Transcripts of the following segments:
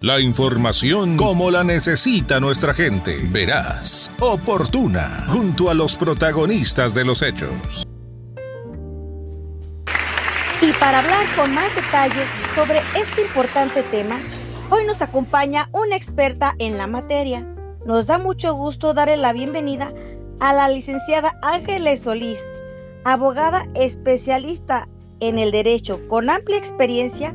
La información como la necesita nuestra gente. Veraz, oportuna, junto a los protagonistas de los hechos. Y para hablar con más detalle sobre este importante tema, hoy nos acompaña una experta en la materia. Nos da mucho gusto darle la bienvenida a la licenciada Ángeles Solís, abogada especialista en el derecho, con amplia experiencia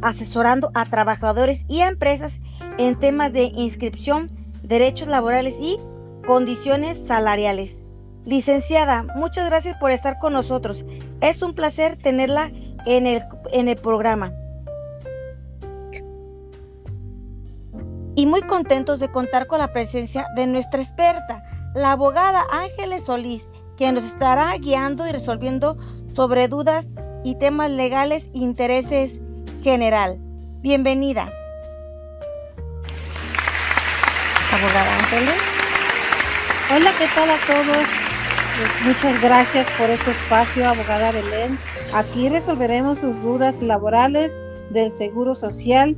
asesorando a trabajadores y a empresas en temas de inscripción, derechos laborales y condiciones salariales. Licenciada, muchas gracias por estar con nosotros. Es un placer tenerla en el programa. Y muy contentos de contar con la presencia de nuestra experta, la abogada Ángeles Solís, que nos estará guiando y resolviendo sobre dudas y temas legales e intereses general. Bienvenida. Abogada Ángeles. Hola, ¿qué tal a todos? Pues muchas gracias por este espacio, abogada Belén. Aquí resolveremos sus dudas laborales del Seguro Social.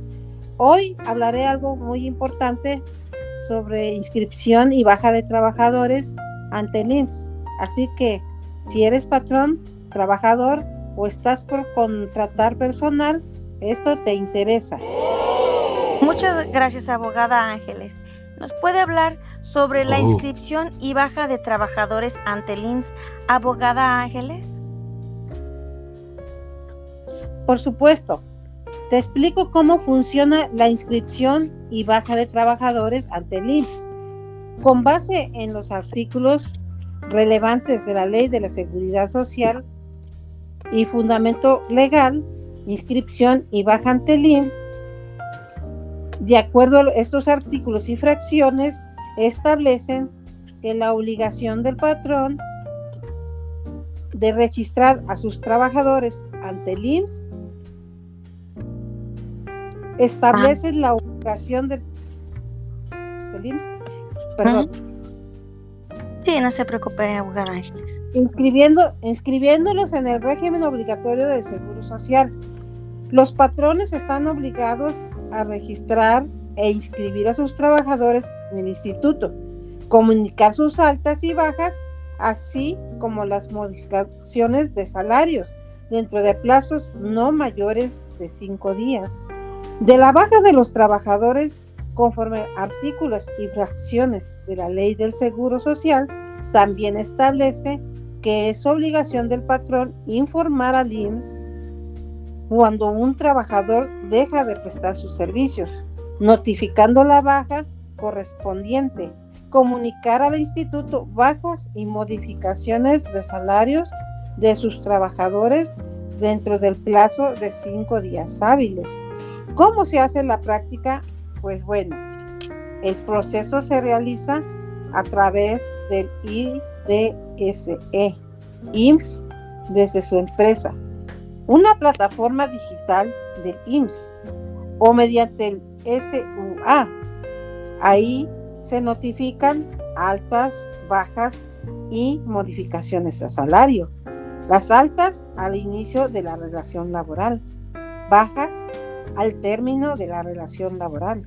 Hoy hablaré algo muy importante sobre inscripción y baja de trabajadores ante el IMSS. Así que, si eres patrón, trabajador o estás por contratar personal, esto te interesa. Muchas gracias, abogada Ángeles. ¿Nos puede hablar sobre la inscripción y baja de trabajadores ante el IMSS, abogada Ángeles? Por supuesto. Te explico cómo funciona la inscripción y baja de trabajadores ante el IMSS. Con base en los artículos relevantes de la Ley de la Seguridad Social y fundamento legal, inscripción y baja ante el IMSS, de acuerdo a estos artículos y fracciones, establecen que la obligación del patrón de registrar a sus trabajadores ante el IMSS establece la obligación del IMSS, perdón. Sí, no se preocupe, abogada Ángeles. Inscribiéndolos en el régimen obligatorio del Seguro Social. Los patrones están obligados a registrar e inscribir a sus trabajadores en el instituto, comunicar sus altas y bajas, así como las modificaciones de salarios, dentro de plazos no mayores de 5 días. De la baja de los trabajadores, conforme artículos y fracciones de la Ley del Seguro Social, también establece que es obligación del patrón informar al IMSS cuando un trabajador deja de prestar sus servicios, notificando la baja correspondiente, comunicar al instituto bajas y modificaciones de salarios de sus trabajadores dentro del plazo de 5 días hábiles. ¿Cómo se hace la práctica? Pues bueno, el proceso se realiza a través del IDSE, IMSS, desde su empresa, una plataforma digital del IMSS o mediante el SUA. Ahí se notifican altas, bajas y modificaciones de salario. Las altas al inicio de la relación laboral, bajas al término de la relación laboral,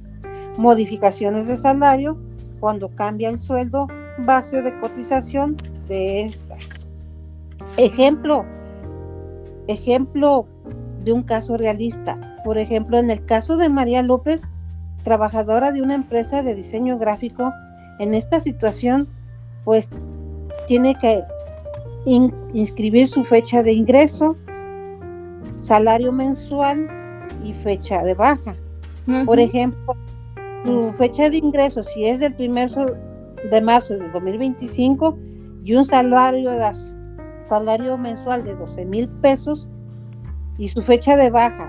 modificaciones de salario cuando cambia el sueldo base de cotización de estas. Ejemplo de un caso realista. Por ejemplo, en el caso de María López, trabajadora de una empresa de diseño gráfico, en esta situación, pues tiene que inscribir su fecha de ingreso, salario mensual y fecha de baja. Por ejemplo, su fecha de ingreso, si es del 1 de marzo de 2025 y un salario mensual de 12,000 pesos, y su fecha de baja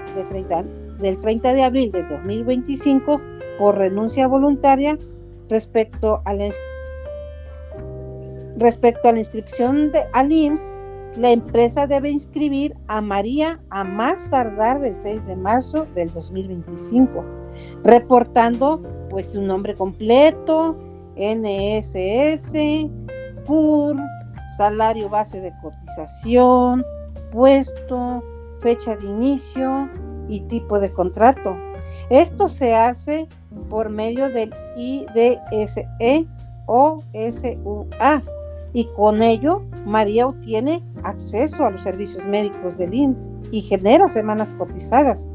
del 30 de abril de 2025 por renuncia voluntaria. Respecto a la inscripción al IMSS, la empresa debe inscribir a María a más tardar del 6 de marzo del 2025, reportando pues su nombre completo, NSS, CUR, salario base de cotización, puesto, fecha de inicio y tipo de contrato. Esto se hace por medio del IDSE o SUA, y con ello María obtiene acceso a los servicios médicos del IMSS y genera semanas cotizadas.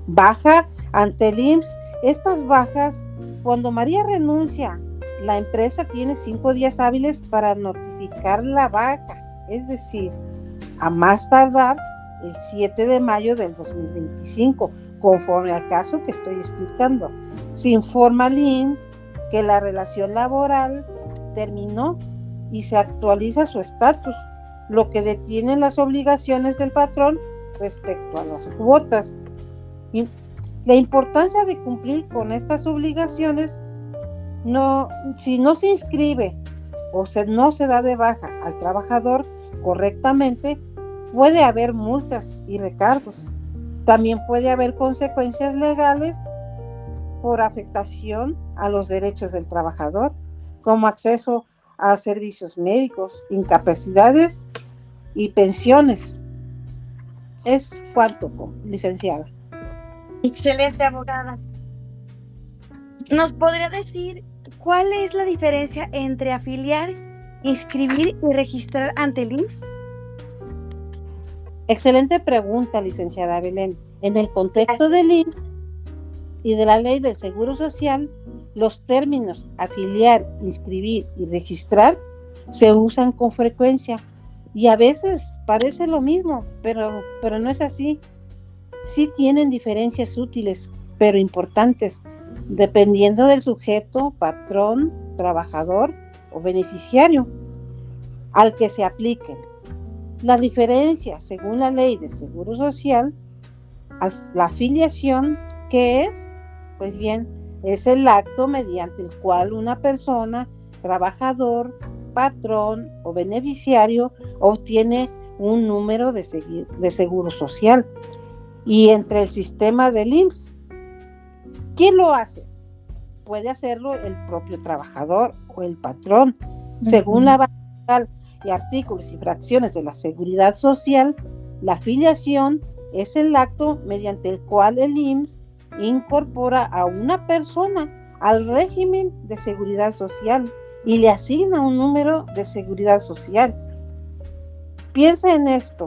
Baja ante el IMSS. Estas bajas, cuando María renuncia, la empresa tiene 5 días hábiles para notificar la baja, es decir, a más tardar el 7 de mayo del 2025, conforme al caso que estoy explicando. Se informa al IMSS que la relación laboral terminó y se actualiza su estatus, lo que detiene las obligaciones del patrón respecto a las cuotas. Y la importancia de cumplir con estas obligaciones, si no se inscribe o no se da de baja al trabajador correctamente, puede haber multas y recargos. También puede haber consecuencias legales por afectación a los derechos del trabajador, como acceso a servicios médicos, incapacidades y pensiones. Es cuanto, licenciada. Excelente, abogada. ¿Nos podría decir cuál es la diferencia entre afiliar, inscribir y registrar ante el IMSS? Excelente pregunta, licenciada Belén. En el contexto del IMSS y de la Ley del Seguro Social, los términos afiliar, inscribir y registrar se usan con frecuencia y a veces parece lo mismo, pero no es así. Sí tienen diferencias útiles, pero importantes, dependiendo del sujeto, patrón, trabajador o beneficiario al que se apliquen. La diferencia, según la Ley del Seguro Social, la afiliación, ¿qué es? Pues bien, es el acto mediante el cual una persona, trabajador, patrón o beneficiario obtiene un número de seguro social. Y entre el sistema del IMSS, ¿quién lo hace? Puede hacerlo el propio trabajador o el patrón. Según la base legal y artículos y fracciones de la Seguridad Social, la afiliación es el acto mediante el cual el IMSS incorpora a una persona al régimen de seguridad social y le asigna un número de seguridad social. Piensa en esto.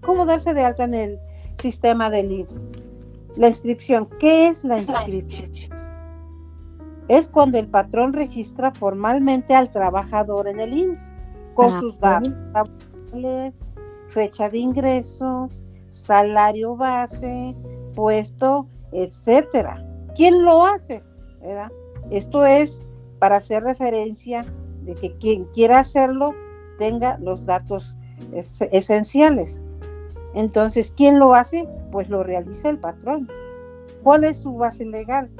¿Cómo darse de alta en el sistema del IMSS? La inscripción. ¿Qué es la inscripción? Es cuando el patrón registra formalmente al trabajador en el IMSS con sus datos laborales, fecha de ingreso, salario base, puesto, etcétera. ¿Quién lo hace? ¿Verdad? Esto es para hacer referencia de que quien quiera hacerlo tenga los datos esenciales. Entonces, ¿quién lo hace? Pues lo realiza el patrón. ¿Cuál es su base legal?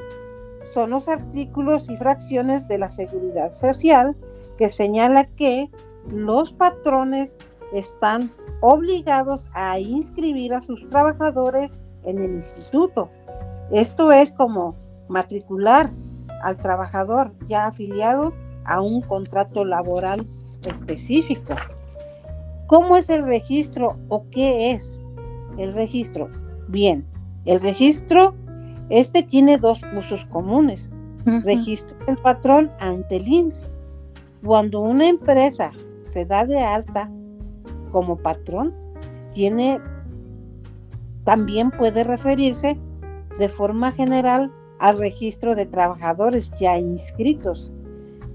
Son los artículos y fracciones de la Seguridad Social que señala que los patrones están obligados a inscribir a sus trabajadores en el instituto. Esto es como matricular al trabajador ya afiliado a un contrato laboral específico. ¿Cómo es el registro o qué es el registro? Bien, el registro tiene 2 usos comunes. Registro del patrón ante el IMSS. Cuando una empresa se da de alta como patrón, también puede referirse de forma general al registro de trabajadores ya inscritos.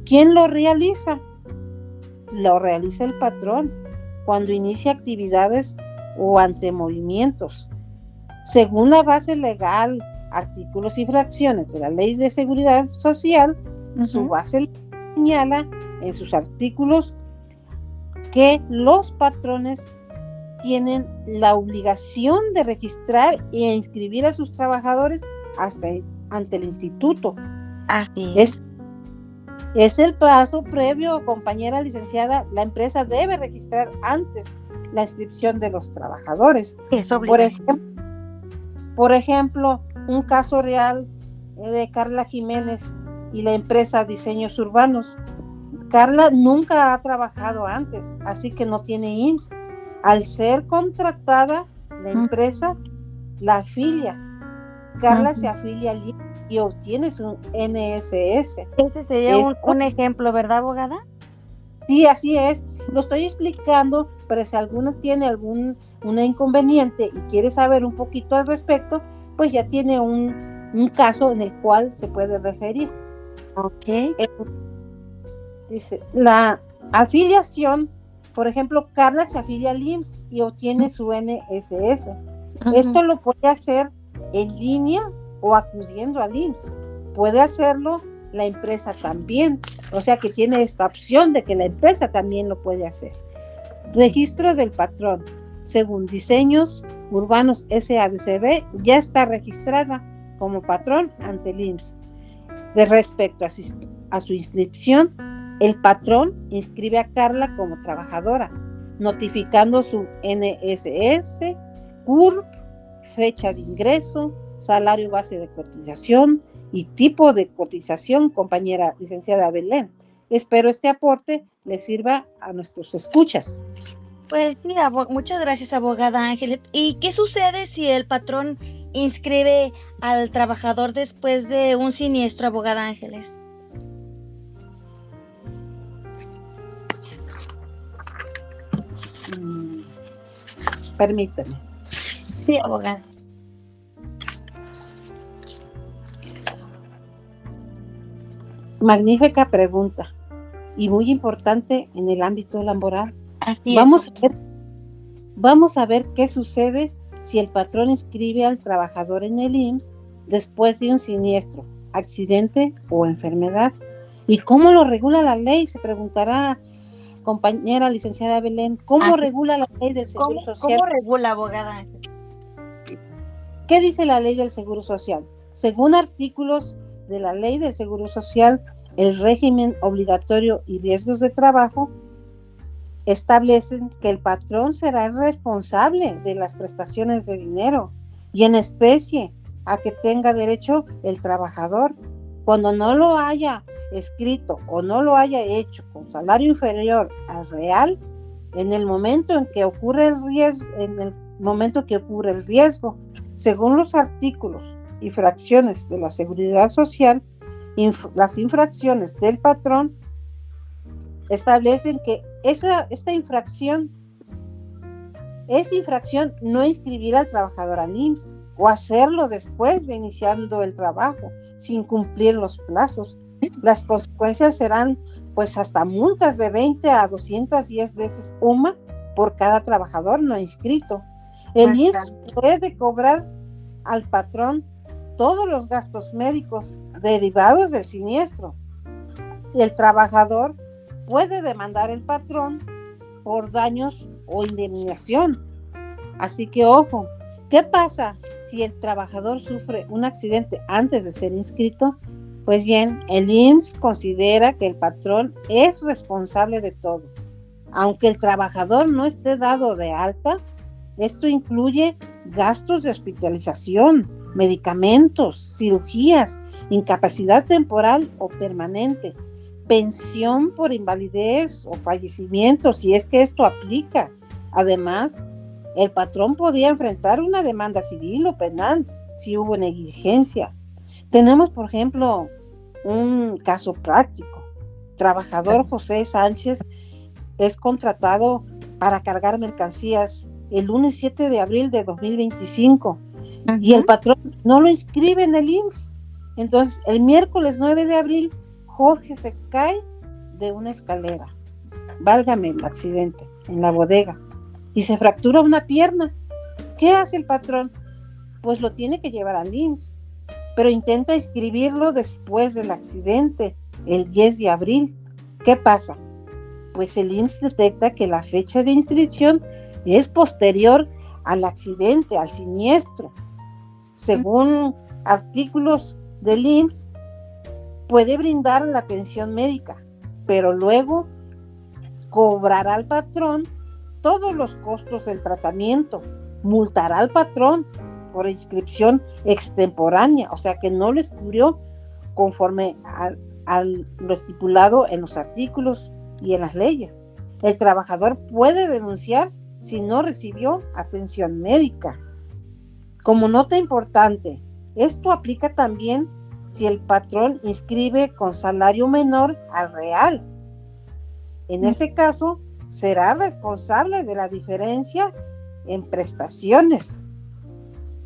¿Quién lo realiza? Lo realiza el patrón cuando inicia actividades o ante movimientos. Según la base legal, artículos y fracciones de la Ley de Seguridad Social, su base señala en sus artículos que los patrones tienen la obligación de registrar e inscribir a sus trabajadores ante el instituto. Así es el paso previo, compañera licenciada. La empresa debe registrar antes la inscripción de los trabajadores. Por ejemplo, un caso real de Carla Jiménez y la empresa Diseños Urbanos. Carla nunca ha trabajado antes, así que no tiene IMSS. Al ser contratada, la empresa la afilia Carla se afilia al IMSS y obtiene su NSS. Este sería un ejemplo, ¿verdad, abogada? Sí, así es. Lo estoy explicando, pero si alguno tiene algún inconveniente y quiere saber un poquito al respecto, pues ya tiene un caso en el cual se puede referir. Ok. Dice, la afiliación, por ejemplo, Carla se afilia al IMSS y obtiene su NSS. Esto lo puede hacer en línea o acudiendo al IMSS. Puede hacerlo la empresa también, o sea que tiene esta opción de que la empresa también lo puede hacer. Registro del patrón. Según Diseños Urbanos SADCB, ya está registrada como patrón ante el IMSS. De respecto a su inscripción, el patrón inscribe a Carla como trabajadora, notificando su NSS, CURP, fecha de ingreso, salario base de cotización y tipo de cotización, compañera licenciada Belén. Espero este aporte le sirva a nuestros escuchas. Pues sí, muchas gracias, abogada Ángeles. ¿Y qué sucede si el patrón inscribe al trabajador después de un siniestro, abogada Ángeles? Permítame. Sí, abogada. Magnífica pregunta y muy importante en el ámbito laboral. Así Vamos a ver qué sucede si el patrón inscribe al trabajador en el IMSS después de un siniestro, accidente o enfermedad. ¿Y cómo lo regula la ley? Se preguntará, compañera licenciada Belén, ¿cómo regula la ley del Seguro Social? ¿Cómo regula, abogada? ¿Qué dice la ley del Seguro Social? Según artículos de la ley del Seguro Social, el régimen obligatorio y riesgos de trabajo establecen que el patrón será el responsable de las prestaciones de dinero y en especie a que tenga derecho el trabajador. Cuando no lo haya escrito o no lo haya hecho con salario inferior al real, en el momento en que ocurre el riesgo, según los artículos y fracciones de la Seguridad Social, las infracciones del patrón establecen que esta infracción no inscribir al trabajador al IMSS o hacerlo después de iniciando el trabajo sin cumplir los plazos. Las consecuencias serán pues hasta multas de 20 a 210 veces UMA por cada trabajador no inscrito. El IMSS puede cobrar al patrón todos los gastos médicos derivados del siniestro. El trabajador puede demandar al patrón por daños o indemnización. Así que ojo, ¿qué pasa si el trabajador sufre un accidente antes de ser inscrito? Pues bien, el IMSS considera que el patrón es responsable de todo. Aunque el trabajador no esté dado de alta, esto incluye gastos de hospitalización, medicamentos, cirugías, incapacidad temporal o permanente, pensión por invalidez o fallecimiento, si es que esto aplica. Además, el patrón podía enfrentar una demanda civil o penal si hubo negligencia. Tenemos, por ejemplo, un caso práctico. Trabajador José Sánchez es contratado para cargar mercancías el lunes 7 de abril de 2025 y el patrón no lo inscribe en el IMSS. Entonces, el miércoles 9 de abril, Jorge se cae de una escalera, válgame el accidente, en la bodega, y se fractura una pierna. ¿Qué hace el patrón? Pues lo tiene que llevar al IMSS, pero intenta inscribirlo después del accidente, el 10 de abril. ¿Qué pasa? Pues el IMSS detecta que la fecha de inscripción es posterior al accidente, al siniestro. Según artículos del IMSS, puede brindar la atención médica, pero luego cobrará al patrón todos los costos del tratamiento, multará al patrón por inscripción extemporánea, o sea que no lo escribió conforme a lo estipulado en los artículos y en las leyes. El trabajador puede denunciar si no recibió atención médica. Como nota importante, Esto aplica también si el patrón inscribe con salario menor al real. En ese caso, será responsable de la diferencia en prestaciones.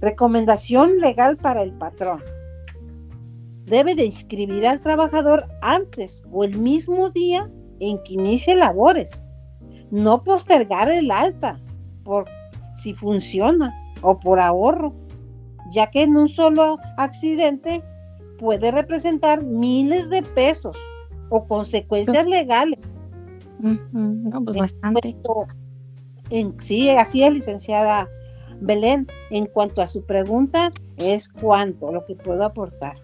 Recomendación legal para el patrón. Debe de inscribir al trabajador antes o el mismo día en que inicie labores. No postergar el alta por si funciona o por ahorro, ya que en un solo accidente puede representar miles de pesos o consecuencias legales. No, pues bastante. Sí, así es, licenciada Belén. En cuanto a su pregunta, es cuánto lo que puedo aportar.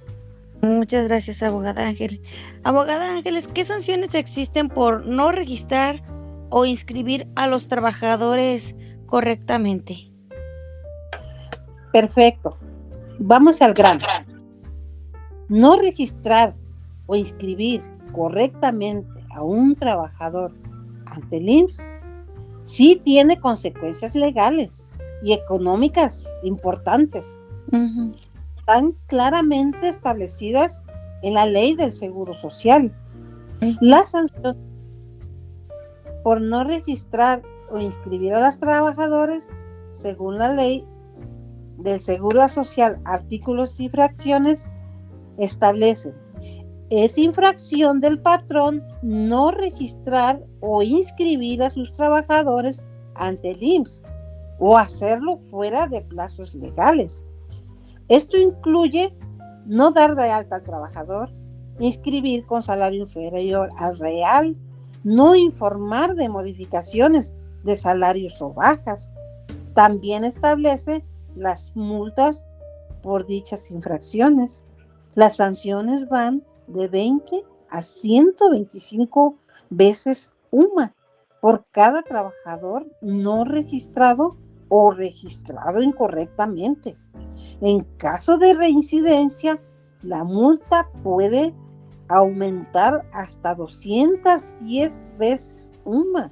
Muchas gracias, abogada Ángeles. Abogada Ángeles, ¿qué sanciones existen por no registrar o inscribir a los trabajadores correctamente? Perfecto. Vamos al grano. No registrar o inscribir correctamente a un trabajador ante el IMSS sí tiene consecuencias legales y económicas importantes. Están claramente establecidas en la ley del Seguro Social. La sanción por no registrar o inscribir a los trabajadores, según la ley del Seguro Social, artículos y fracciones, establecen: es infracción del patrón no registrar o inscribir a sus trabajadores ante el IMSS o hacerlo fuera de plazos legales. Esto incluye no dar de alta al trabajador, inscribir con salario inferior al real, no informar de modificaciones de salarios o bajas. También establece las multas por dichas infracciones. Las sanciones van de 20 a 125 veces UMA por cada trabajador no registrado o registrado incorrectamente. En caso de reincidencia, la multa puede aumentar hasta 210 veces UMA.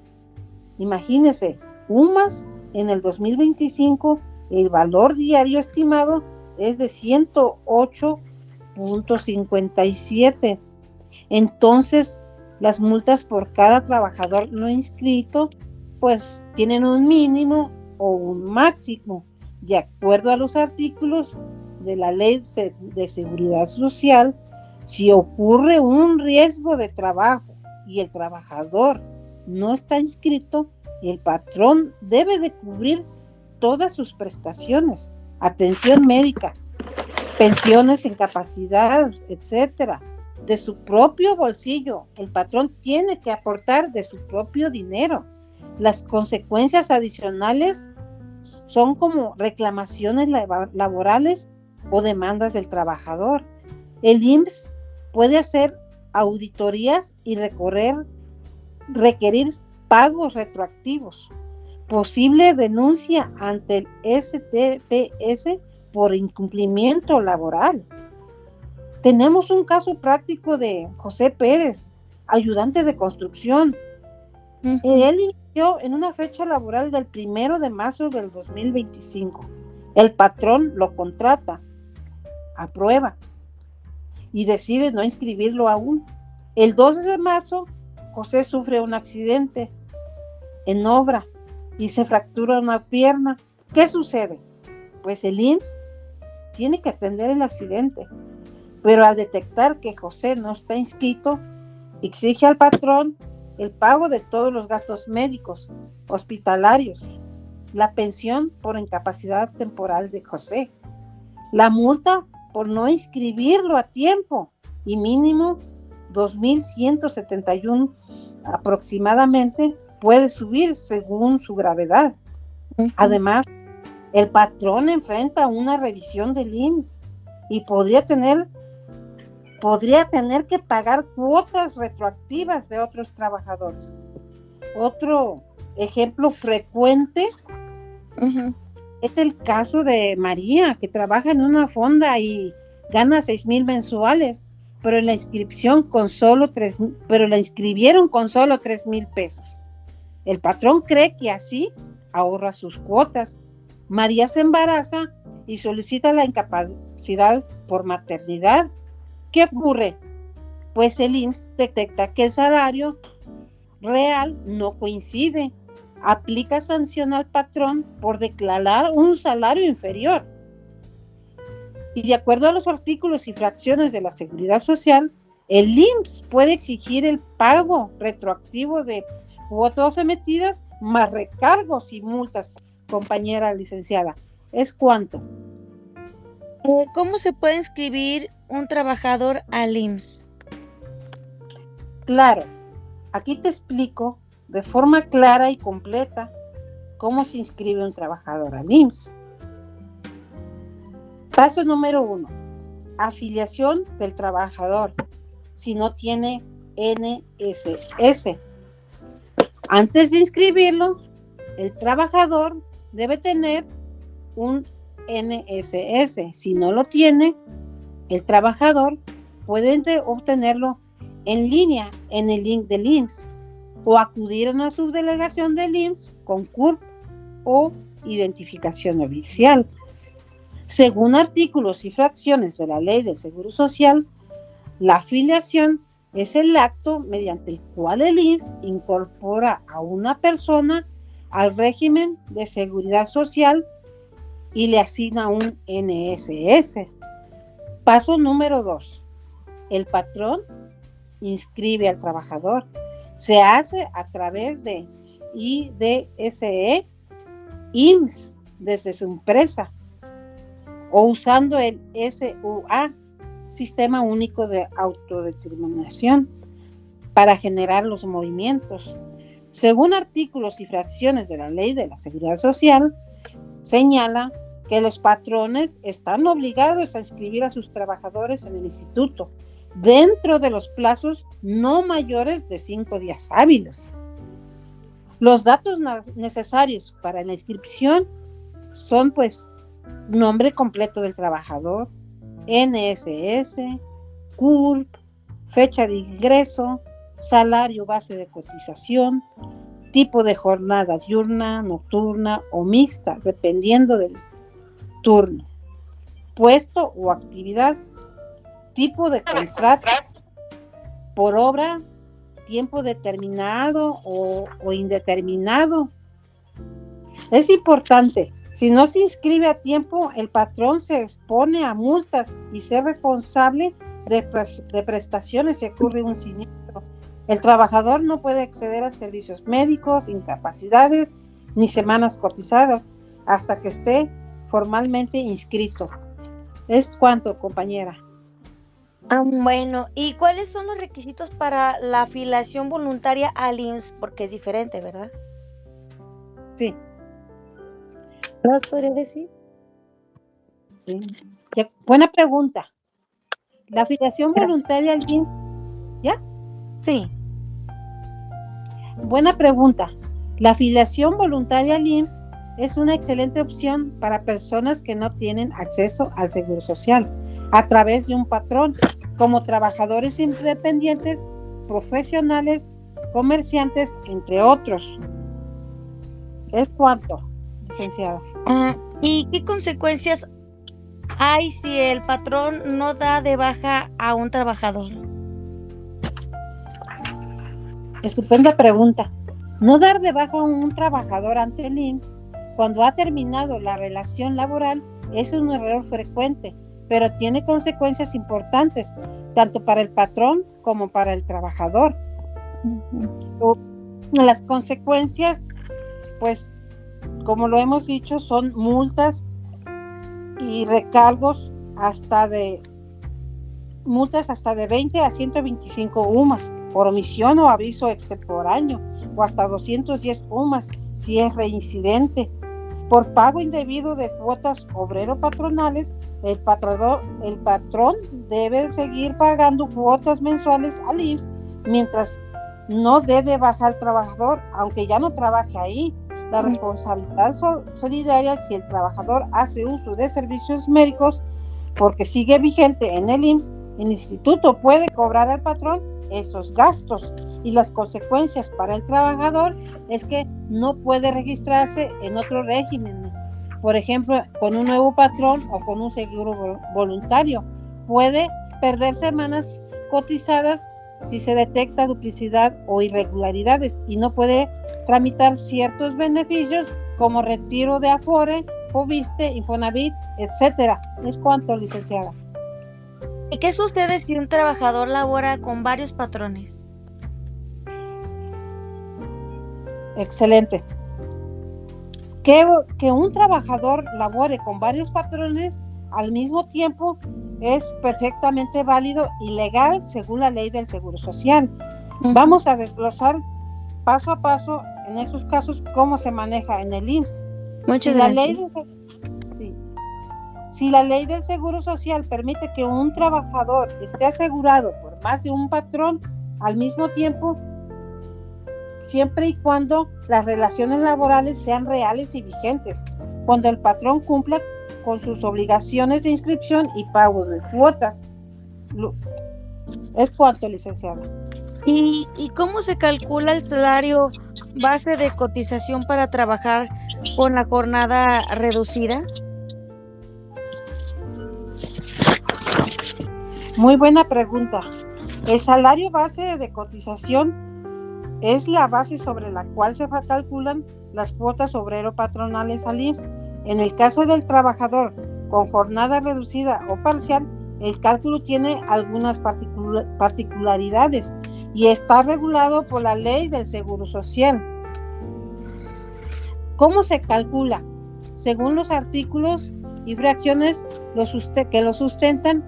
Imagínense, UMAS en el 2025, el valor diario estimado es de 108.57. Entonces, las multas por cada trabajador no inscrito, pues tienen un mínimo o un máximo, de acuerdo a los artículos de la Ley de Seguridad Social. Si ocurre un riesgo de trabajo y el trabajador no está inscrito, el patrón debe de cubrir todas sus prestaciones, atención médica, pensiones, incapacidad, etcétera, de su propio bolsillo. El patrón tiene que aportar de su propio dinero. Las consecuencias adicionales son como reclamaciones laborales o demandas del trabajador. El IMSS puede hacer auditorías y requerir pagos retroactivos. Posible denuncia ante el STPS por incumplimiento laboral. Tenemos un caso práctico de José Pérez, ayudante de construcción. Él inició en una fecha laboral del 1 de marzo del 2025. El patrón lo contrata, aprueba y decide no inscribirlo aún. El 12 de marzo, José sufre un accidente en obra y se fractura una pierna. ¿Qué sucede? Pues el IMSS tiene que atender el accidente, pero al detectar que José no está inscrito, exige al patrón el pago de todos los gastos médicos, hospitalarios, la pensión por incapacidad temporal de José, la multa por no inscribirlo a tiempo y mínimo 2.171 aproximadamente, puede subir según su gravedad. Además, el patrón enfrenta una revisión del IMSS y podría tener que pagar cuotas retroactivas de otros trabajadores. Otro ejemplo frecuente es el caso de María, que trabaja en una fonda y gana 6,000 mensuales, pero la inscribieron con solo 3,000 pesos. El patrón cree que así ahorra sus cuotas. María se embaraza y solicita la incapacidad por maternidad. ¿Qué ocurre? Pues el IMSS detecta que el salario real no coincide. Aplica sanción al patrón por declarar un salario inferior. Y de acuerdo a los artículos y fracciones de la Seguridad Social, el IMSS puede exigir el pago retroactivo de cuotas emitidas más recargos y multas, compañera licenciada. ¿Es cuánto? ¿Cómo se puede inscribir un trabajador al IMSS? Claro, aquí te explico de forma clara y completa cómo se inscribe un trabajador al IMSS. Paso número 1. Afiliación del trabajador, si no tiene NSS. Antes de inscribirlo, el trabajador debe tener un NSS. Si no lo tiene, el trabajador puede obtenerlo en línea en el link del IMSS o acudir a una subdelegación del IMSS con CURP o identificación oficial. Según artículos y fracciones de la Ley del Seguro Social, la afiliación es el acto mediante el cual el IMSS incorpora a una persona al régimen de seguridad social y le asigna un NSS. Paso número 2. El patrón inscribe al trabajador. Se hace a través de IDSE, IMSS, desde su empresa, o usando el SUA, Sistema Único de Autodeterminación, para generar los movimientos. Según artículos y fracciones de la Ley de la Seguridad Social, señala que los patrones están obligados a inscribir a sus trabajadores en el instituto dentro de los plazos no mayores de 5 días hábiles. Los datos necesarios para la inscripción son, pues, nombre completo del trabajador, NSS, CURP, fecha de ingreso, salario base de cotización, tipo de jornada diurna, nocturna o mixta, dependiendo del turno, puesto o actividad, tipo de contrato, por obra, tiempo determinado o indeterminado. Es importante, si no se inscribe a tiempo, el patrón se expone a multas y ser responsable de prestaciones si ocurre un siniestro. El trabajador no puede acceder a servicios médicos, incapacidades ni semanas cotizadas hasta que esté formalmente inscrito. ¿Es cuánto, compañera? Bueno, ¿y cuáles son los requisitos para la afiliación voluntaria al IMSS? Porque es diferente, ¿verdad? Sí. ¿Nos podría decir? Sí. Buena pregunta. La afiliación voluntaria al IMSS, ¿ya? Sí. Buena pregunta. La afiliación voluntaria al IMSS es una excelente opción para personas que no tienen acceso al Seguro Social a través de un patrón, como trabajadores independientes, profesionales, comerciantes, entre otros. ¿Es cuánto, licenciada? ¿Y qué consecuencias hay si el patrón no da de baja a un trabajador? Estupenda pregunta. No dar de baja a un trabajador ante el IMSS cuando ha terminado la relación laboral es un error frecuente, pero tiene consecuencias importantes, tanto para el patrón como para el trabajador. Las consecuencias, pues, como lo hemos dicho, son multas y recargos hasta de 20 a 125 UMAS por omisión o aviso extemporáneo, o hasta 210 UMAS si es reincidente. Por pago indebido de cuotas obrero-patronales, el patrón debe seguir pagando cuotas mensuales al IMSS mientras no dé de baja al trabajador, aunque ya no trabaje ahí. La responsabilidad solidaria, si el trabajador hace uso de servicios médicos porque sigue vigente en el IMSS, el instituto puede cobrar al patrón esos gastos, y las consecuencias para el trabajador es que no puede registrarse en otro régimen por ejemplo, con un nuevo patrón o con un seguro voluntario. Puede perder semanas cotizadas si se detecta duplicidad o irregularidades y no puede tramitar ciertos beneficios como retiro de Afore, Fobiste, Infonavit, etcétera. Es cuanto, licenciada. ¿Y qué sucede si un trabajador labora con varios patrones? Excelente. Que un trabajador labore con varios patrones al mismo tiempo es perfectamente válido y legal según la ley del Seguro Social. Vamos a desglosar paso a paso en esos casos cómo se maneja en el IMSS. Muchas gracias. Si la ley del Seguro Social permite que un trabajador esté asegurado por más de un patrón al mismo tiempo, siempre y cuando las relaciones laborales sean reales y vigentes, cuando el patrón cumpla con sus obligaciones de inscripción y pago de cuotas. Es cuanto, licenciada. ¿Y cómo se calcula el salario base de cotización para trabajar con la jornada reducida? Muy buena pregunta. El salario base de cotización es la base sobre la cual se calculan las cuotas obrero-patronales al IMSS. En el caso del trabajador con jornada reducida o parcial, el cálculo tiene algunas particularidades y está regulado por la ley del Seguro Social. ¿Cómo se calcula? Según los artículos y fracciones que lo sustentan,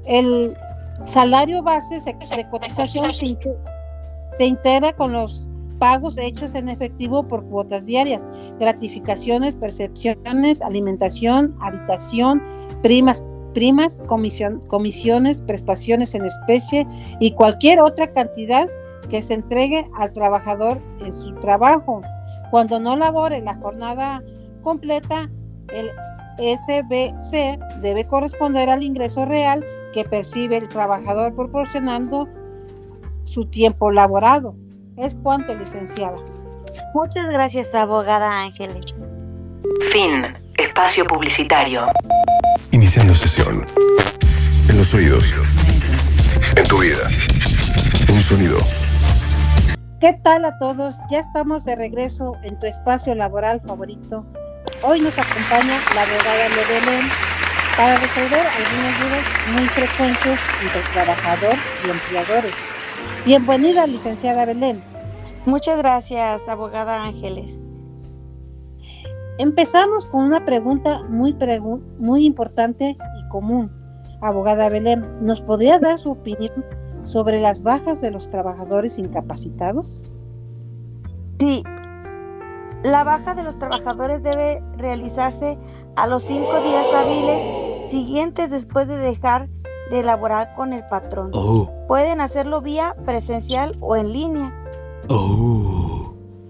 el salario base de cotización se integra con los pagos hechos en efectivo por cuotas diarias, gratificaciones, percepciones, alimentación, habitación, primas, comisiones, prestaciones en especie y cualquier otra cantidad que se entregue al trabajador en su trabajo. Cuando no labore la jornada completa, el SBC debe corresponder al ingreso real que percibe el trabajador proporcionando su tiempo laborado. Es cuanto, licenciada. Muchas gracias, abogada Ángeles. Fin. Espacio publicitario. Iniciando sesión. En los oídos. En tu vida. Un sonido. ¿Qué tal a todos? Ya estamos de regreso en tu espacio laboral favorito. Hoy nos acompaña la abogada Lebelén para resolver algunas dudas muy frecuentes entre trabajador y empleadores. Bienvenida, licenciada Belén. Muchas gracias, abogada Ángeles. Empezamos con una pregunta muy importante y común. Abogada Belén, ¿nos podría dar su opinión sobre las bajas de los trabajadores incapacitados? Sí. La baja de los trabajadores debe realizarse a los 5 días hábiles siguientes después de dejar de laborar con el patrón. Pueden hacerlo vía presencial o en línea.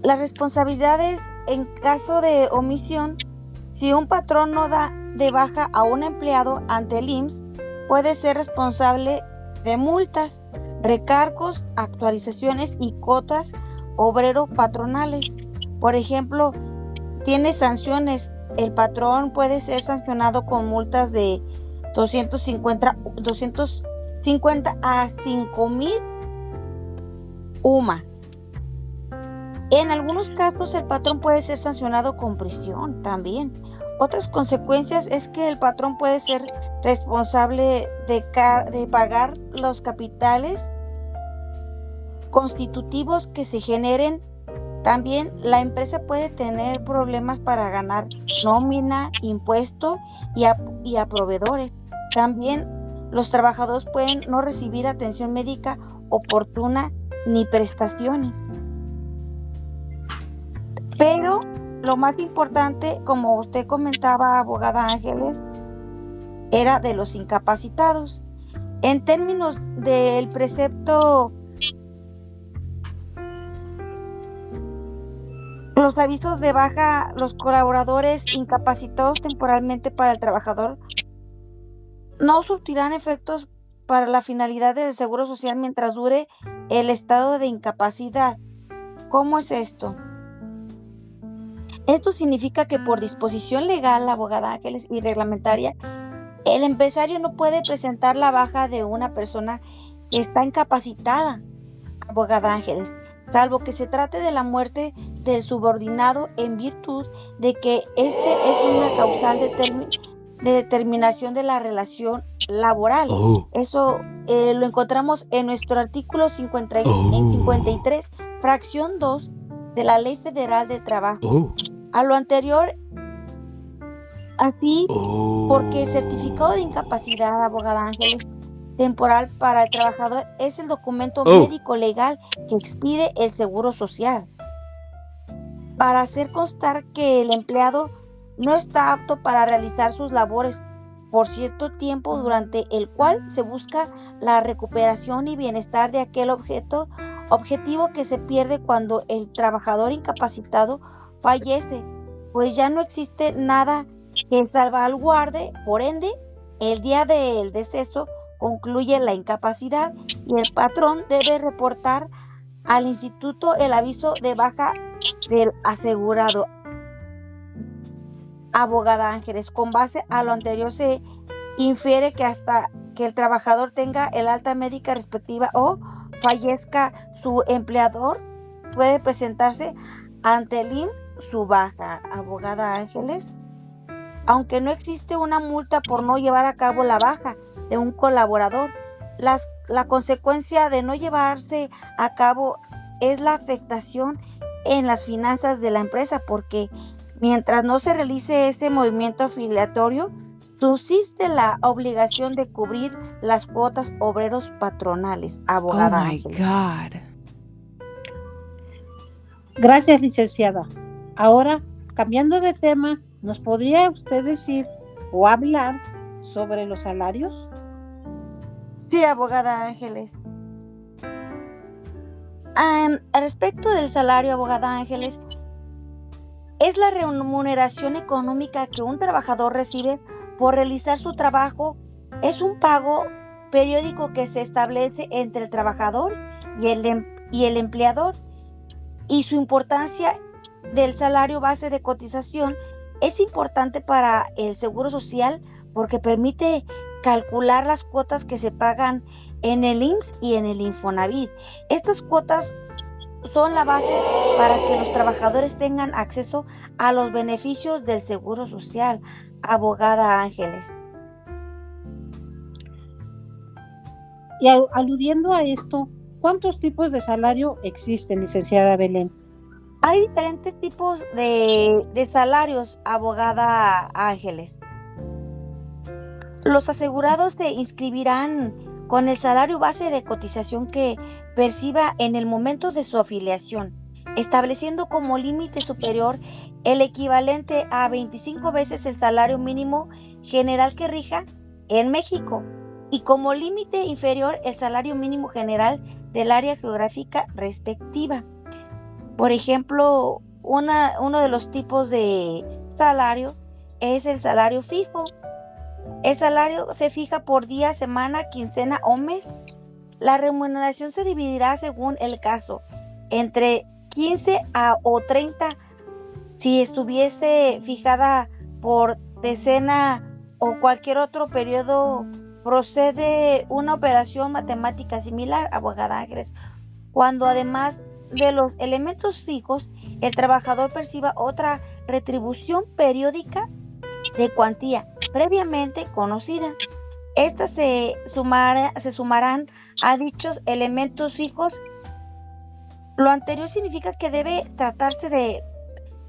Las responsabilidades en caso de omisión: si un patrón no da de baja a un empleado ante el IMSS, puede ser responsable de multas, recargos, actualizaciones y cuotas obrero-patronales. Por ejemplo, tiene sanciones. El patrón puede ser sancionado con multas de 250 a 5,000 UMA. En algunos casos, el patrón puede ser sancionado con prisión también. Otras consecuencias es que el patrón puede ser responsable de pagar los capitales constitutivos que se generen. También la empresa puede tener problemas para ganar nómina, impuesto y a proveedores. También los trabajadores pueden no recibir atención médica oportuna ni prestaciones. Pero lo más importante, como usted comentaba, abogada Ángeles, era de los incapacitados. En términos del precepto, los avisos de baja, los colaboradores incapacitados temporalmente para el trabajador no surtirán efectos para la finalidad del Seguro Social mientras dure el estado de incapacidad. ¿Cómo es esto? Esto significa que por disposición legal, abogada Ángeles, y reglamentaria, el empresario no puede presentar la baja de una persona que está incapacitada, abogada Ángeles, salvo que se trate de la muerte del subordinado en virtud de que este es una causal de determinación de la relación laboral. Eso lo encontramos en nuestro artículo 53, fracción 2 de la Ley Federal del Trabajo. A lo anterior, así, porque el certificado de incapacidad, abogada Ángeles, temporal para el trabajador es el documento médico legal que expide el Seguro Social para hacer constar que el empleado no está apto para realizar sus labores por cierto tiempo durante el cual se busca la recuperación y bienestar de aquel objetivo que se pierde cuando el trabajador incapacitado fallece, pues ya no existe nada que salvaguarde. Por ende, el día del deceso concluye la incapacidad y el patrón debe reportar al instituto el aviso de baja del asegurado. Abogada Ángeles, con base a lo anterior se infiere que hasta que el trabajador tenga el alta médica respectiva o fallezca su empleador, puede presentarse ante el IMSS su baja, abogada Ángeles. Aunque no existe una multa por no llevar a cabo la baja de un colaborador, la consecuencia de no llevarse a cabo es la afectación en las finanzas de la empresa, porque mientras no se realice ese movimiento afiliatorio, subsiste la obligación de cubrir las cuotas obreros patronales, abogada Ángeles. God. Gracias, licenciada. Ahora, cambiando de tema, ¿nos podría usted decir o hablar sobre los salarios? Sí, abogada Ángeles. Al respecto del salario, abogada Ángeles, es la remuneración económica que un trabajador recibe por realizar su trabajo. Es un pago periódico que se establece entre el trabajador y el empleador, y su importancia del salario base de cotización es importante para el Seguro Social porque permite calcular las cuotas que se pagan en el IMSS y en el Infonavit. Estas cuotas son la base para que los trabajadores tengan acceso a los beneficios del Seguro Social, abogada Ángeles. Y aludiendo a esto, ¿cuántos tipos de salario existen, licenciada Belén? Hay diferentes tipos de salarios, abogada Ángeles. Los asegurados se inscribirán con el salario base de cotización que perciba en el momento de su afiliación, estableciendo como límite superior el equivalente a 25 veces el salario mínimo general que rija en México y como límite inferior el salario mínimo general del área geográfica respectiva. Por ejemplo, uno de los tipos de salario es el salario fijo. El salario se fija por día, semana, quincena o mes. La remuneración se dividirá según el caso, entre 15 o 30 si estuviese fijada por decena o cualquier otro periodo. Procede una operación matemática similar, abogada Ángeles, cuando además de los elementos fijos, el trabajador perciba otra retribución periódica de cuantía previamente conocida. Estas se sumarán a dichos elementos fijos. Lo anterior significa que debe tratarse de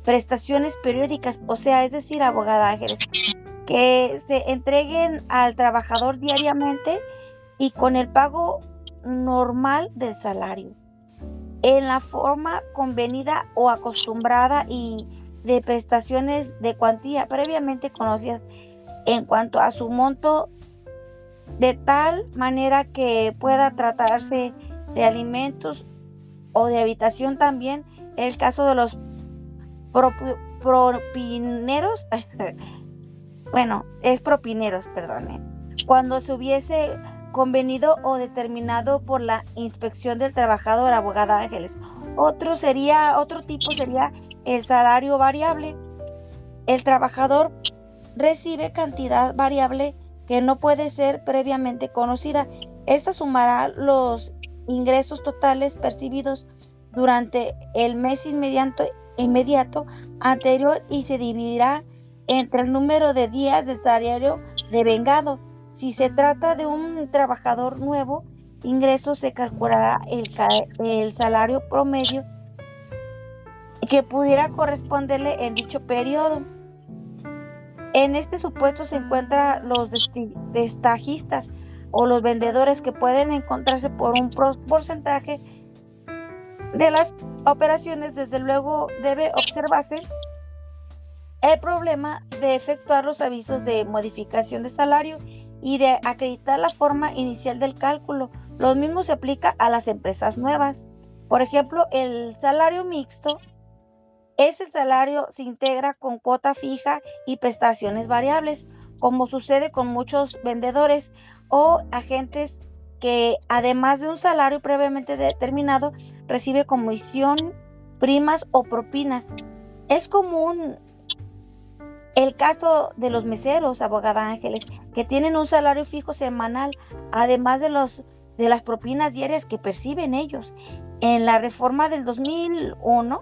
prestaciones periódicas, o sea, es decir, abogada Ángeles, que se entreguen al trabajador diariamente y con el pago normal del salario, en la forma convenida o acostumbrada y de prestaciones de cuantía previamente conocidas en cuanto a su monto, de tal manera que pueda tratarse de alimentos o de habitación también, en el caso de los propineros, cuando se hubiese convenido o determinado por la inspección del trabajador, abogada Ángeles. Otro tipo sería el salario variable. El trabajador recibe cantidad variable que no puede ser previamente conocida. Esta sumará los ingresos totales percibidos durante el mes inmediato anterior y se dividirá entre el número de días del salario devengado. Si se trata de un trabajador nuevo ingreso, se calculará el salario promedio que pudiera corresponderle en dicho periodo. En este supuesto se encuentran los destajistas o los vendedores, que pueden encontrarse por un porcentaje de las operaciones. Desde luego debe observarse el problema de efectuar los avisos de modificación de salario y de acreditar la forma inicial del cálculo. Lo mismo se aplica a las empresas nuevas. Por ejemplo, el salario mixto es el salario se integra con cuota fija y prestaciones variables, como sucede con muchos vendedores o agentes que, además de un salario previamente determinado, recibe comisión, primas o propinas. Es común el caso de los meseros, abogada Ángeles, que tienen un salario fijo semanal, además de las propinas diarias que perciben ellos. En la reforma del 2001,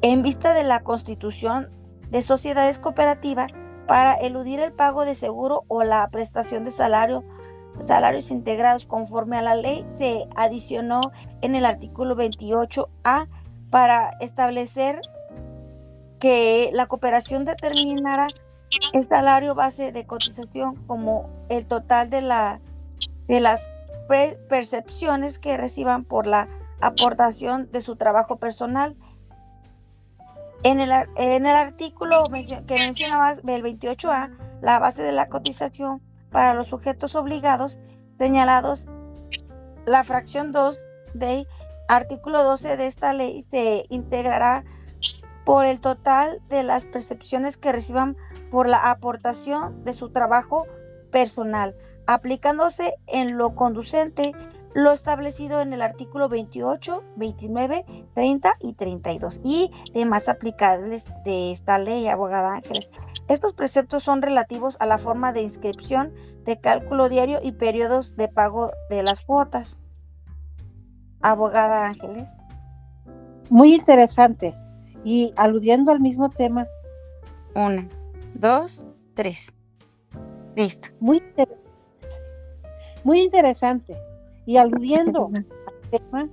en vista de la constitución de sociedades cooperativas, para eludir el pago de seguro o la prestación de salarios integrados conforme a la ley, se adicionó en el artículo 28A para establecer que la cooperación determinará el salario base de cotización como el total de las percepciones que reciban por la aportación de su trabajo personal. En el artículo que mencionabas, del 28A, la base de la cotización para los sujetos obligados señalados, la fracción 2 del artículo 12 de esta ley se integrará por el total de las percepciones que reciban por la aportación de su trabajo personal, aplicándose en lo conducente lo establecido en el artículo 28, 29, 30 y 32 y demás aplicables de esta ley, abogada Ángeles. Estos preceptos son relativos a la forma de inscripción, de cálculo diario y periodos de pago de las cuotas. Abogada Ángeles. Muy interesante. Y aludiendo al mismo tema. 1, 2, 3. Listo. Muy interesante. Y aludiendo al tema,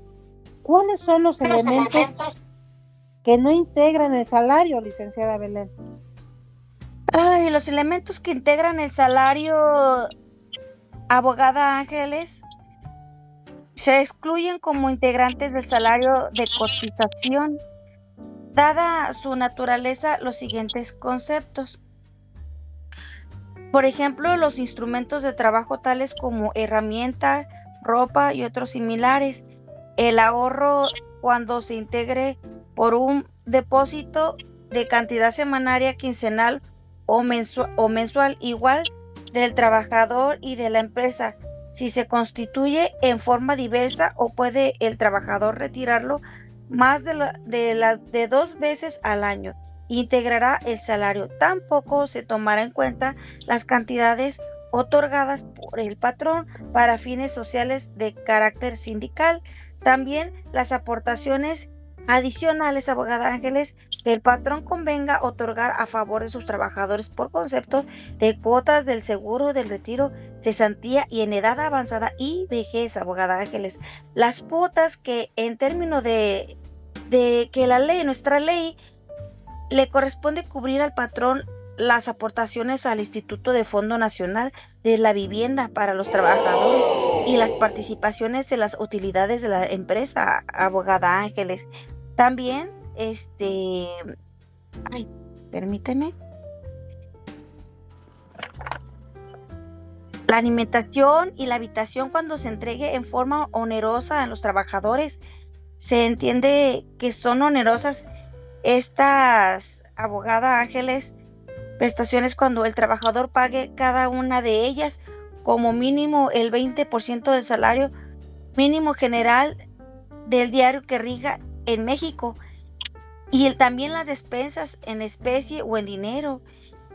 ¿cuáles son los elementos que no integran el salario, licenciada Belén? Los elementos que integran el salario, abogada Ángeles, se excluyen como integrantes del salario de cotización, dada su naturaleza, los siguientes conceptos. Por ejemplo, los instrumentos de trabajo tales como herramienta, ropa y otros similares. El ahorro, cuando se integre por un depósito de cantidad semanaria, quincenal o mensual, igual del trabajador y de la empresa, si se constituye en forma diversa o puede el trabajador retirarlo más de 2 veces al año, integrará el salario. Tampoco se tomará en cuenta las cantidades otorgadas por el patrón para fines sociales de carácter sindical. También las aportaciones adicionales, abogada Ángeles, que el patrón convenga otorgar a favor de sus trabajadores por concepto de cuotas del seguro del retiro, cesantía y en edad avanzada y vejez, abogada Ángeles. Las cuotas que en términos de que nuestra ley le corresponde cubrir al patrón las aportaciones al Instituto de Fondo Nacional de la Vivienda para los trabajadores y las participaciones en las utilidades de la empresa, abogada Ángeles. También, permíteme. La alimentación y la habitación, cuando se entregue en forma onerosa a los trabajadores, se entiende que son onerosas estas, abogada Ángeles, prestaciones cuando el trabajador pague cada una de ellas como mínimo el 20% del salario mínimo general del diario que rija en México, y también las despensas en especie o en dinero,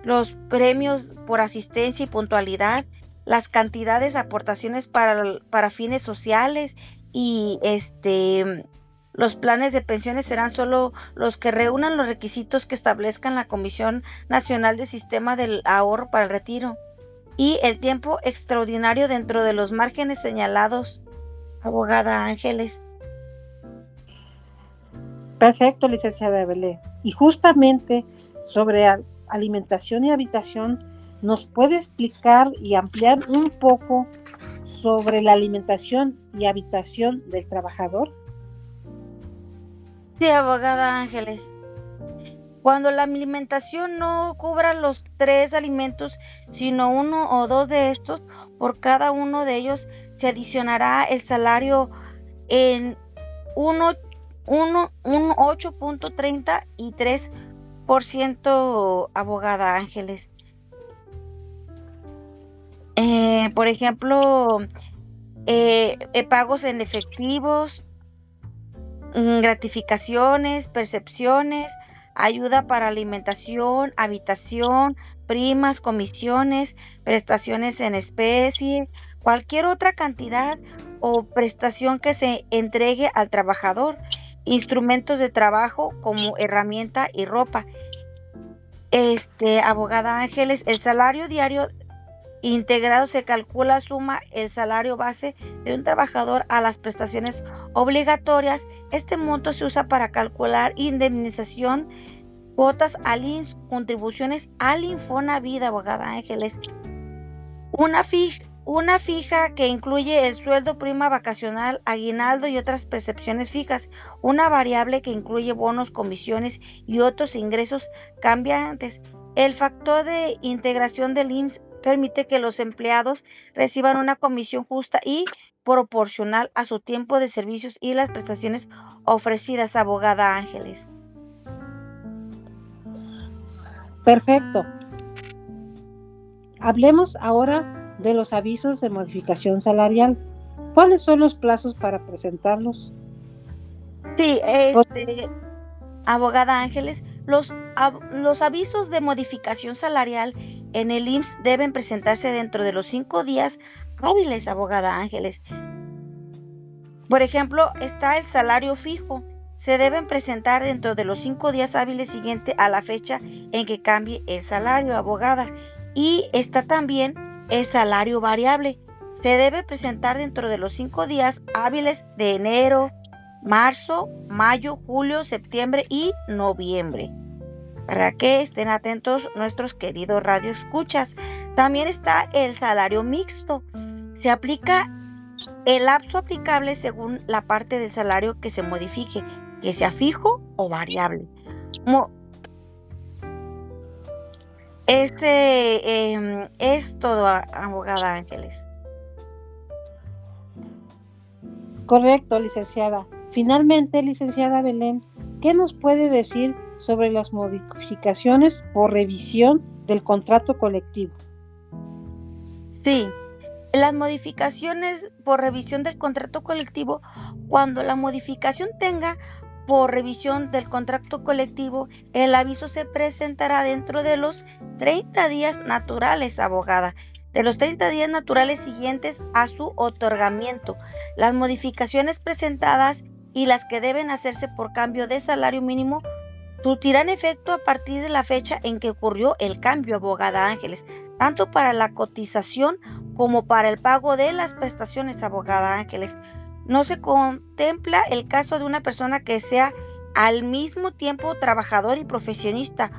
los premios por asistencia y puntualidad, las cantidades de aportaciones para fines sociales y los planes de pensiones serán solo los que reúnan los requisitos que establezcan la Comisión Nacional del Sistema del Ahorro para el Retiro y el tiempo extraordinario dentro de los márgenes señalados, abogada Ángeles. Perfecto, licenciada Belén. Y justamente sobre alimentación y habitación, ¿nos puede explicar y ampliar un poco sobre la alimentación y habitación del trabajador? Sí, abogada Ángeles. Cuando la alimentación no cubra los 3 alimentos, sino 1 o 2 de estos, por cada uno de ellos se adicionará el salario en 8.30 y 3%, abogada Ángeles. Por ejemplo, pagos en efectivos, gratificaciones, percepciones, ayuda para alimentación, habitación, primas, comisiones, prestaciones en especie, cualquier otra cantidad o prestación que se entregue al trabajador, instrumentos de trabajo como herramienta y ropa. Abogada Ángeles, el salario diario integrado se calcula, suma el salario base de un trabajador a las prestaciones obligatorias. Este monto se usa para calcular indemnización, cuotas al IMSS, contribuciones al Infonavit, abogada Ángeles. Una fija que incluye el sueldo, prima vacacional, aguinaldo y otras percepciones fijas. Una variable que incluye bonos, comisiones y otros ingresos cambiantes. El factor de integración del IMSS permite que los empleados reciban una comisión justa y proporcional a su tiempo de servicios y las prestaciones ofrecidas, abogada Ángeles. Perfecto. Hablemos ahora de los avisos de modificación salarial. ¿Cuáles son los plazos para presentarlos? Sí, abogada Ángeles, los avisos de modificación salarial en el IMSS deben presentarse dentro de los 5 días hábiles, abogada Ángeles. Por ejemplo, está el salario fijo. Se deben presentar dentro de los 5 días hábiles siguientes a la fecha en que cambie el salario, abogada. Y está también el salario variable. Se debe presentar dentro de los 5 días hábiles de enero, marzo, mayo, julio, septiembre y noviembre. Para que estén atentos nuestros queridos radioescuchas. También está el salario mixto. Se aplica el lapso aplicable según la parte del salario que se modifique, que sea fijo o variable. Es todo, abogada Ángeles. Correcto, licenciada. Finalmente, licenciada Belén, ¿qué nos puede decir sobre las modificaciones o revisión del contrato colectivo? Sí, las modificaciones por revisión del contrato colectivo, cuando la modificación tenga por revisión del contrato colectivo, el aviso se presentará dentro de los 30 días naturales, abogada, de los 30 días naturales siguientes a su otorgamiento. Las modificaciones presentadas y las que deben hacerse por cambio de salario mínimo surtirán efecto a partir de la fecha en que ocurrió el cambio, abogada Ángeles, tanto para la cotización como para el pago de las prestaciones, abogada Ángeles. No se contempla el caso de una persona que sea al mismo tiempo trabajador y profesionista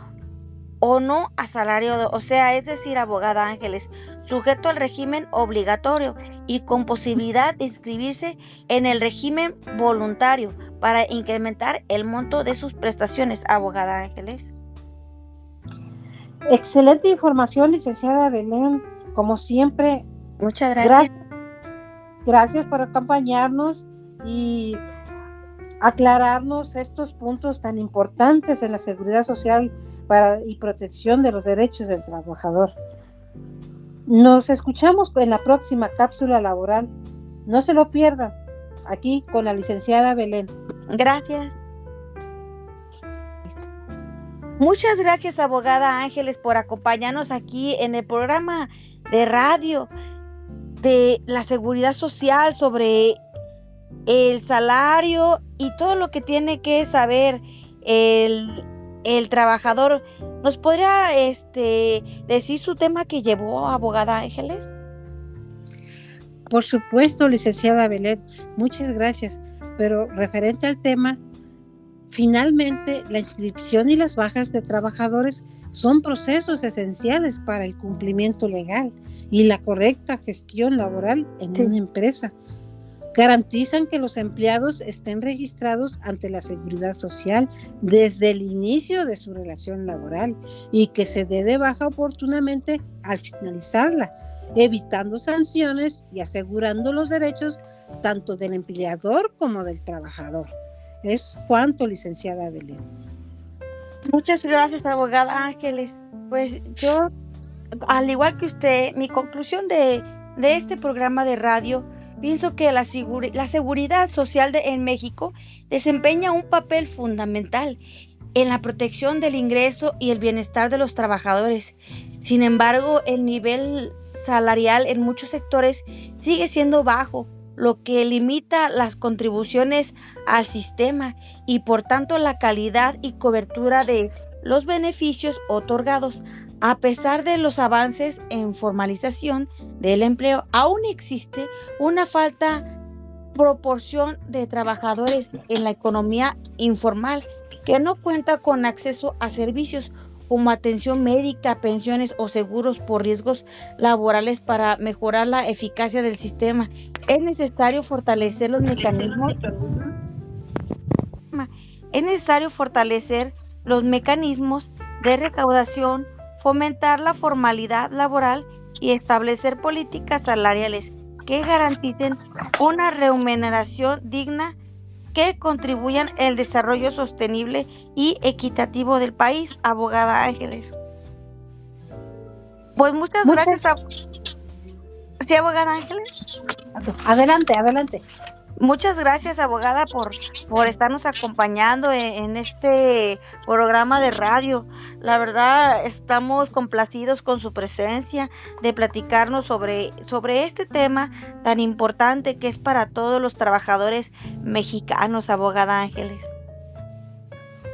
o no asalariado, o sea, es decir, abogada Ángeles, sujeto al régimen obligatorio y con posibilidad de inscribirse en el régimen voluntario para incrementar el monto de sus prestaciones, abogada Ángeles. Excelente información, licenciada Belén, como siempre. Muchas gracias. Gracias por acompañarnos y aclararnos estos puntos tan importantes en la seguridad social y protección de los derechos del trabajador. Nos escuchamos en la próxima cápsula laboral. No se lo pierdan, aquí con la licenciada Belén. Gracias. Muchas gracias, abogada Ángeles, por acompañarnos aquí en el programa de radio de la seguridad social sobre el salario y todo lo que tiene que saber el trabajador. ¿Nos podría decir su tema que llevó, abogada Ángeles? Por supuesto, licenciada Belén, muchas gracias. Pero referente al tema, finalmente la inscripción y las bajas de trabajadores son procesos esenciales para el cumplimiento legal y la correcta gestión laboral en una empresa. Garantizan que los empleados estén registrados ante la Seguridad Social desde el inicio de su relación laboral y que se dé de baja oportunamente al finalizarla, evitando sanciones y asegurando los derechos tanto del empleador como del trabajador. Es cuanto, licenciada Belén. Muchas gracias, abogada Ángeles. Pues yo, al igual que usted, mi conclusión de este programa de radio, pienso que la seguridad social en México desempeña un papel fundamental en la protección del ingreso y el bienestar de los trabajadores. Sin embargo, el nivel salarial en muchos sectores sigue siendo bajo, lo que limita las contribuciones al sistema y por tanto la calidad y cobertura de los beneficios otorgados. A pesar de los avances en formalización del empleo, aún existe una falta proporción de trabajadores en la economía informal que no cuenta con acceso a servicios como atención médica, pensiones o seguros por riesgos laborales. Para mejorar la eficacia del sistema, es necesario fortalecer los mecanismos. Es necesario fortalecer los mecanismos de recaudación, fomentar la formalidad laboral y establecer políticas salariales que garanticen una remuneración digna que contribuyan al desarrollo sostenible y equitativo del país, abogada Ángeles. Pues muchas gracias. ¿Sí, abogada Ángeles? Adelante. Muchas gracias, abogada, por estarnos acompañando en este programa de radio. La verdad, estamos complacidos con su presencia, de platicarnos sobre este tema tan importante que es para todos los trabajadores mexicanos, abogada Ángeles.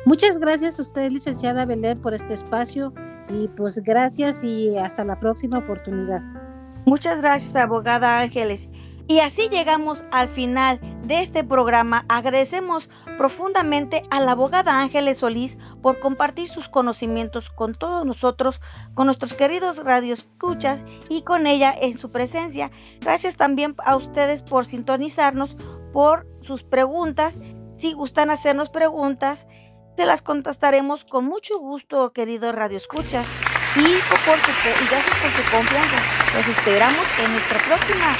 Muchas gracias a usted, licenciada Belén, por este espacio y pues gracias y hasta la próxima oportunidad. Muchas gracias, abogada Ángeles. Y así llegamos al final de este programa. Agradecemos profundamente a la abogada Ángeles Solís por compartir sus conocimientos con todos nosotros, con nuestros queridos radioescuchas y con ella en su presencia. Gracias también a ustedes por sintonizarnos, por sus preguntas. Si gustan hacernos preguntas, se las contestaremos con mucho gusto, queridos radioescuchas. Y gracias por su confianza. Los esperamos en nuestra próxima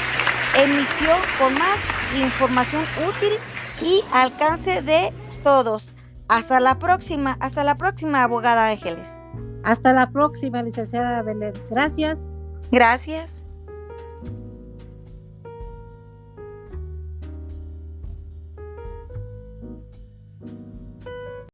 emisión con más información útil y alcance de todos. Hasta la próxima, abogada Ángeles. Hasta la próxima, licenciada Belén. Gracias. Gracias.